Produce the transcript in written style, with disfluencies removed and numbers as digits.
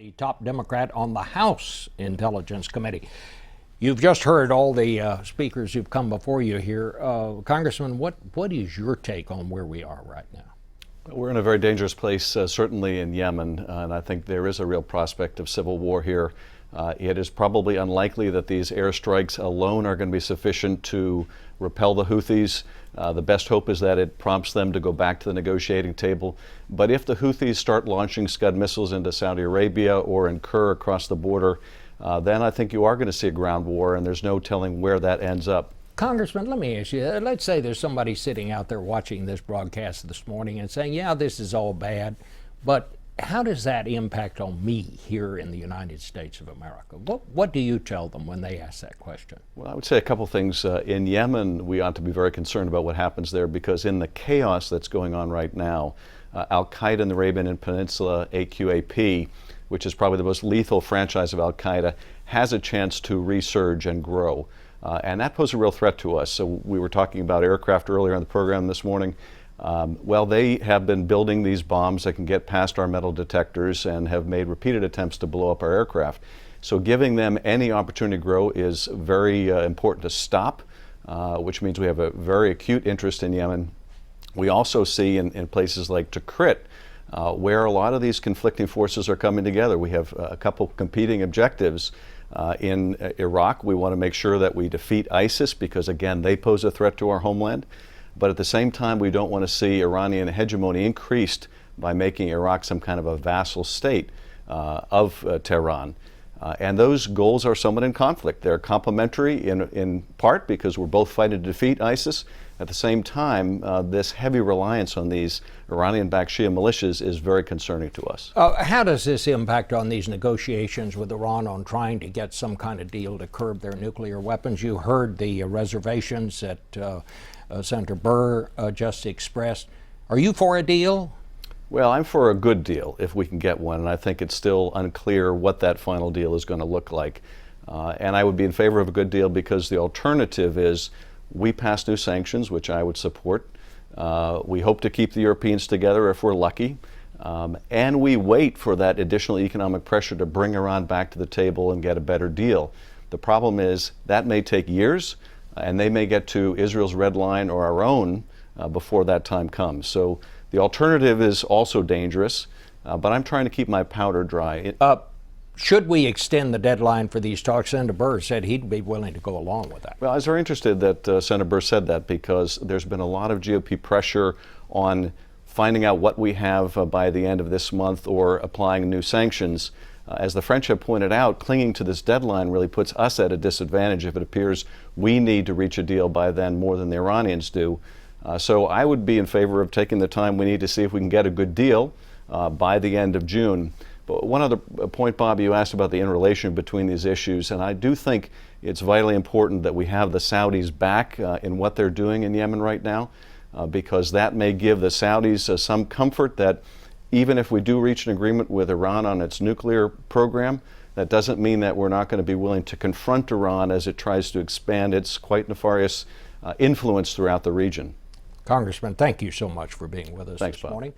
The top Democrat on the House Intelligence Committee. You've just heard all the speakers who've come before you here. Congressman, what is your take on where we are right now? We're in a very dangerous place, certainly in Yemen, and I think there is a real prospect of civil war here. It is probably unlikely that these airstrikes alone are going to be sufficient to repel the Houthis. The best hope is that it prompts them to go back to the negotiating table. But if the Houthis start launching Scud missiles into Saudi Arabia or incur across the border, then I think you are going to see a ground war, and there's no telling where that ends up. Congressman, let me ask you, let's say there's somebody sitting out there watching this broadcast this morning and saying, yeah, this is all bad, but how does that impact on me here in the United States of America? What do you tell them when they ask that question? Well, I would say a couple things. In Yemen, we ought to be very concerned about what happens there, because in the chaos that's going on right now, Al-Qaeda in the Arabian Peninsula, AQAP, which is probably the most lethal franchise of Al-Qaeda, has a chance to resurge and grow. And that poses a real threat to us. So we were talking about aircraft earlier on the program this morning. Well, they have been building these bombs that can get past our metal detectors and have made repeated attempts to blow up our aircraft. So giving them any opportunity to grow is very important to stop, which means we have a very acute interest in Yemen. We also see in places like Tikrit, where a lot of these conflicting forces are coming together. We have a couple competing objectives. In Iraq, we want to make sure that we defeat ISIS because, again, they pose a threat to our homeland. But at the same time, we don't want to see Iranian hegemony increased by making Iraq some kind of a vassal state of Tehran. And those goals are somewhat in conflict. They're complementary in part because we're both fighting to defeat ISIS. At the same time, this heavy reliance on these Iranian-backed Shia militias is very concerning to us. How does this impact on these negotiations with Iran on trying to get some kind of deal to curb their nuclear weapons? You heard the reservations that Senator Burr just expressed. Are you for a deal? Well, I'm for a good deal if we can get one, and I think it's still unclear what that final deal is going to look like. And I would be in favor of a good deal because the alternative is we pass new sanctions, which I would support. We hope to keep the Europeans together if we're lucky. And we wait for that additional economic pressure to bring Iran back to the table and get a better deal. The problem is that may take years, and they may get to Israel's red line or our own before that time comes. So the alternative is also dangerous, but I'm trying to keep my powder dry. Should we extend the deadline for these talks? Senator Burr said he'd be willing to go along with that. Well, I was very interested that Senator Burr said that because there's been a lot of GOP pressure on finding out what we have by the end of this month or applying new sanctions. As the French have pointed out, clinging to this deadline really puts us at a disadvantage if it appears we need to reach a deal by then more than the Iranians do. So I would be in favor of taking the time we need to see if we can get a good deal by the end of June. But one other point, Bob, you asked about the interrelation between these issues, and I do think it's vitally important that we have the Saudis back in what they're doing in Yemen right now, because that may give the Saudis some comfort that even if we do reach an agreement with Iran on its nuclear program, that doesn't mean that we're not going to be willing to confront Iran as it tries to expand its quite nefarious influence throughout the region. Congressman, thank you so much for being with us this morning.